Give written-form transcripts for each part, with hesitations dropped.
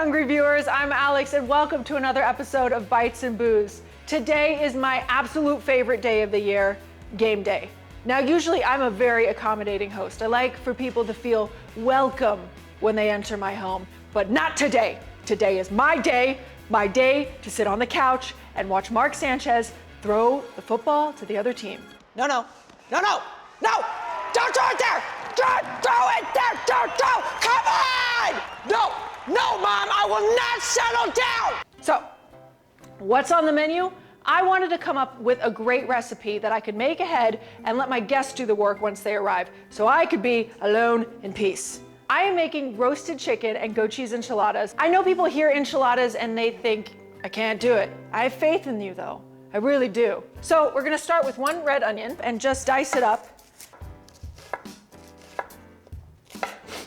hungry viewers, I'm Alex and welcome to another episode of Bites and Booze. Today is my absolute favorite day of the year, game day. Now usually I'm a very accommodating host. I like for people to feel welcome when they enter my home, but not today. Today is my day to sit on the couch and watch Mark Sanchez throw the football to the other team. No, don't throw it there! Don't throw it there! Don't throw! Come on! No, Mom, I will not settle down! So, what's on the menu? I wanted to come up with a great recipe that I could make ahead and let my guests do the work once they arrive, so I could be alone in peace. I am making roasted chicken and goat cheese enchiladas. I know people hear enchiladas and they think, I can't do it. I have faith in you though. I really do. So we're gonna start with one red onion and just dice it up.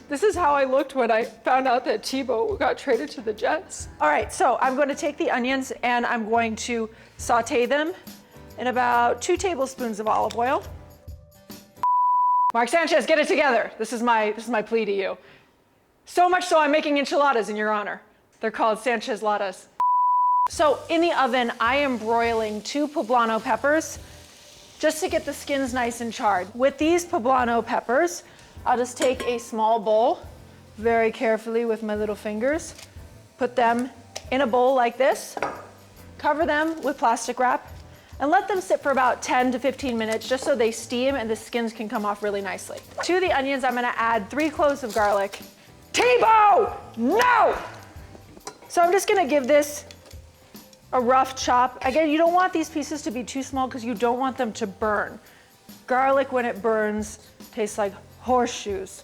This is how I looked when I found out that Tebow got traded to the Jets. All right, so I'm going to take the onions and I'm going to saute them in about 2 tablespoons of olive oil. Mark Sanchez, get it together. This is my plea to you. So much so I'm making enchiladas in your honor. They're called Sanchez-ladas. So in the oven, I am broiling 2 poblano peppers just to get the skins nice and charred. With these poblano peppers, I'll just take a small bowl, very carefully with my little fingers, put them in a bowl like this, cover them with plastic wrap, and let them sit for about 10 to 15 minutes just so they steam and the skins can come off really nicely. To the onions, I'm gonna add 3 cloves of garlic. Tebow, no! So I'm just gonna give this a rough chop. Again, you don't want these pieces to be too small because you don't want them to burn. Garlic, when it burns, tastes like horseshoes.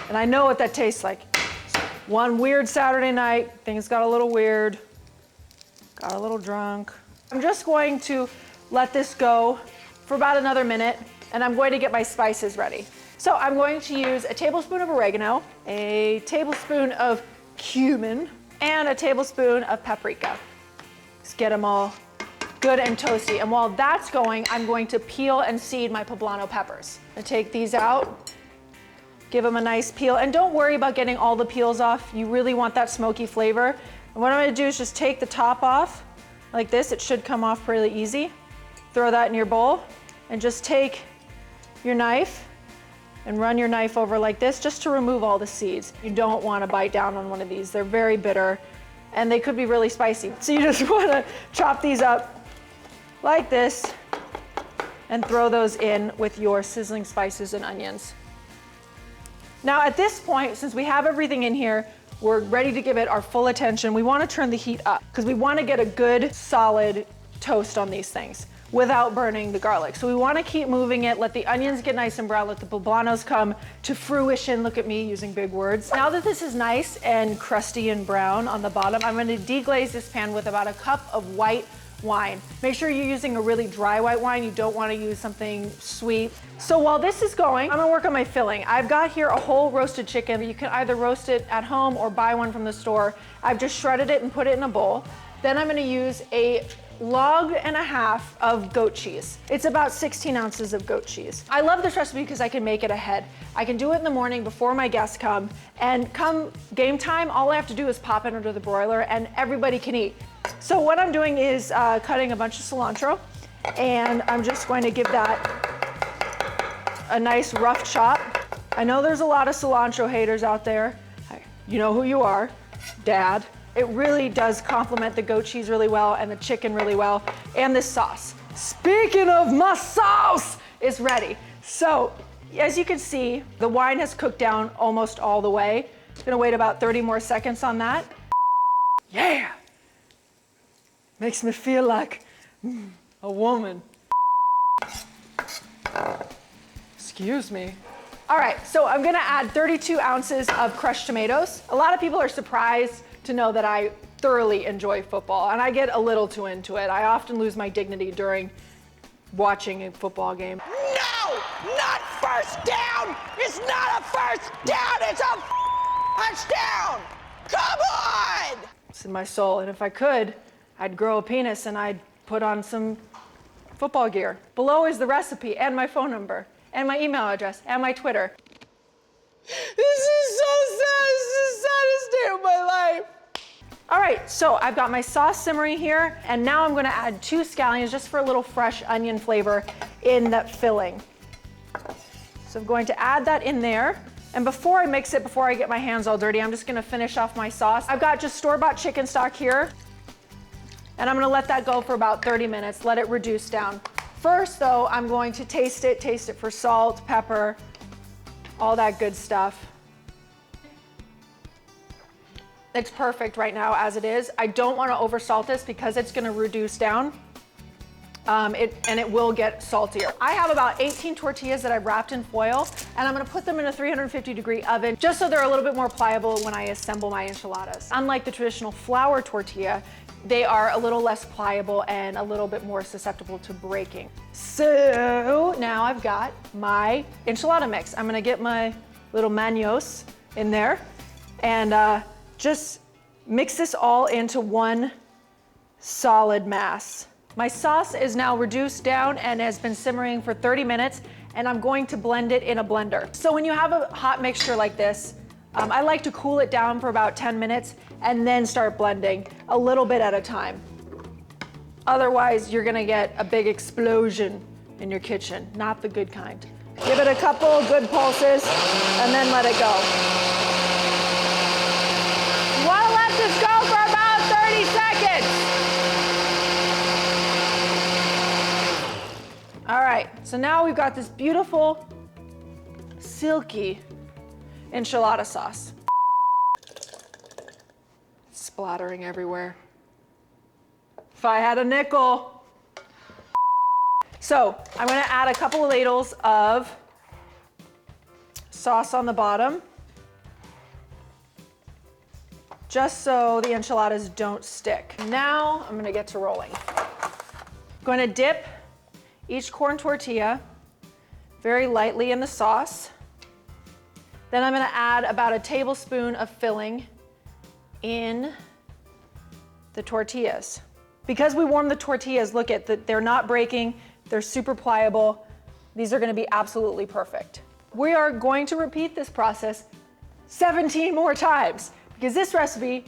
And I know what that tastes like. One weird Saturday night, things got a little weird, got a little drunk. I'm just going to let this go for about another minute, and I'm going to get my spices ready. So I'm going to use a tablespoon of oregano, a tablespoon of cumin, and a tablespoon of paprika. Just get them all good and toasty. And while that's going, I'm going to peel and seed my poblano peppers. I take these out, give them a nice peel, and don't worry about getting all the peels off. You really want that smoky flavor. And what I'm gonna do is just take the top off like this. It should come off really easy. Throw that in your bowl and just take your knife and run your knife over like this just to remove all the seeds. You don't wanna bite down on one of these. They're very bitter and they could be really spicy. So you just wanna chop these up like this and throw those in with your sizzling spices and onions. Now at this point, since we have everything in here, we're ready to give it our full attention. We want to turn the heat up because we want to get a good solid toast on these things without burning the garlic. So we want to keep moving it, let the onions get nice and brown, let the poblanos come to fruition. Look at me using big words. Now that this is nice and crusty and brown on the bottom, I'm going to deglaze this pan with about a cup of white wine. Make sure you're using a really dry white wine. You don't want to use something sweet. So while this is going, I'm gonna work on my filling. I've got here a whole roasted chicken. You can either roast it at home or buy one from the store. I've just shredded it and put it in a bowl. Then I'm gonna use a log and a half of goat cheese. It's about 16 ounces of goat cheese. I love this recipe because I can make it ahead. I can do it in the morning before my guests come, and come game time, all I have to do is pop it under the broiler and everybody can eat. So what I'm doing is cutting a bunch of cilantro, and I'm just going to give that a nice rough chop. I know there's a lot of cilantro haters out there. You know who you are, Dad. It really does complement the goat cheese really well and the chicken really well, and this sauce. Speaking of my sauce, it's ready. So as you can see, the wine has cooked down almost all the way. I'm gonna wait about 30 more seconds on that. Yeah! Makes me feel like a woman. Excuse me. All right, so I'm gonna add 32 ounces of crushed tomatoes. A lot of people are surprised to know that I thoroughly enjoy football, and I get a little too into it. I often lose my dignity during watching a football game. No, not first down. It's not a first down, it's a touchdown. Come on. It's in my soul, and if I could, I'd grow a penis and I'd put on some football gear. Below is the recipe and my phone number and my email address and my Twitter. This is so sad. This is the saddest day of my my life. All right, so I've got my sauce simmering here, and now I'm gonna add 2 scallions just for a little fresh onion flavor in that filling. So I'm going to add that in there. And before I mix it, before I get my hands all dirty, I'm just gonna finish off my sauce. I've got just store-bought chicken stock here, and I'm gonna let that go for about 30 minutes, let it reduce down. First though, I'm going to taste it for salt, pepper, all that good stuff. It's perfect right now as it is. I don't want to oversalt this because it's going to reduce down and it will get saltier. I have about 18 tortillas that I've wrapped in foil, and I'm going to put them in a 350-degree oven just so they're a little bit more pliable when I assemble my enchiladas. Unlike the traditional flour tortilla, they are a little less pliable and a little bit more susceptible to breaking. So now I've got my enchilada mix. I'm going to get my little manos in there and just mix this all into one solid mass. My sauce is now reduced down and has been simmering for 30 minutes, and I'm going to blend it in a blender. So when you have a hot mixture like this, I like to cool it down for about 10 minutes and then start blending a little bit at a time. Otherwise, you're gonna get a big explosion in your kitchen, not the good kind. Give it a couple good pulses and then let it go. This go for about 30 seconds. All right, so now we've got this beautiful, silky enchilada sauce. Splattering everywhere. If I had a nickel. So I'm gonna add a couple of ladles of sauce on the bottom, just so the enchiladas don't stick. Now I'm gonna get to rolling. I'm going to dip each corn tortilla very lightly in the sauce. Then I'm gonna add about a tablespoon of filling in the tortillas. Because we warmed the tortillas, look at that, they're not breaking, they're super pliable. These are gonna be absolutely perfect. We are going to repeat this process 17 more times, because this recipe,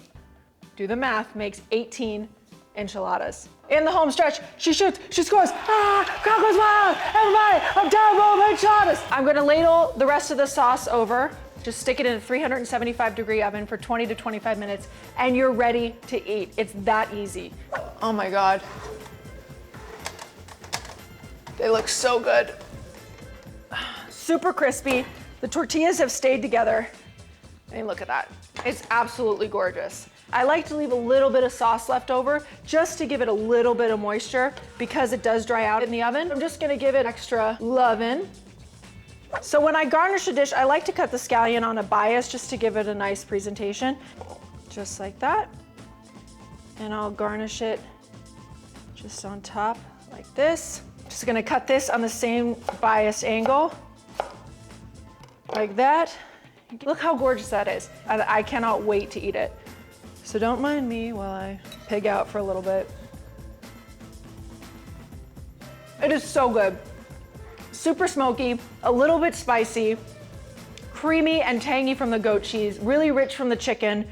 do the math, makes 18 enchiladas. In the home stretch, she shoots, she scores, crowd goes wild, everybody, I'm terrible of enchiladas. I'm gonna ladle the rest of the sauce over, just stick it in a 375-degree oven for 20 to 25 minutes, and you're ready to eat. It's that easy. Oh my God. They look so good. Super crispy. The tortillas have stayed together. I mean, look at that. It's absolutely gorgeous. I like to leave a little bit of sauce left over just to give it a little bit of moisture because it does dry out in the oven. I'm just gonna give it extra lovin'. So when I garnish a dish, I like to cut the scallion on a bias just to give it a nice presentation. Just like that. And I'll garnish it just on top like this. Just gonna cut this on the same bias angle, like that. Look how gorgeous that is. I cannot wait to eat it. So don't mind me while I pig out for a little bit. It is so good. Super smoky, a little bit spicy, creamy and tangy from the goat cheese, really rich from the chicken.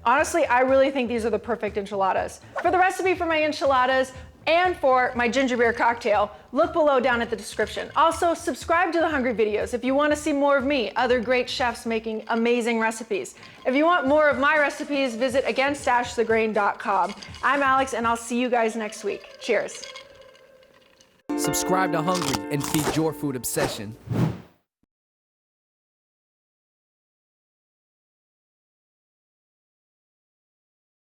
Honestly, I really think these are the perfect enchiladas. For the recipe for my enchiladas and for my ginger beer cocktail, look below down at the description. Also, subscribe to the Hungry Videos if you want to see more of me, other great chefs making amazing recipes. If you want more of my recipes, visit againstashthegrain.com. I'm Alex, and I'll see you guys next week. Cheers. Subscribe to Hungry and feed your food obsession.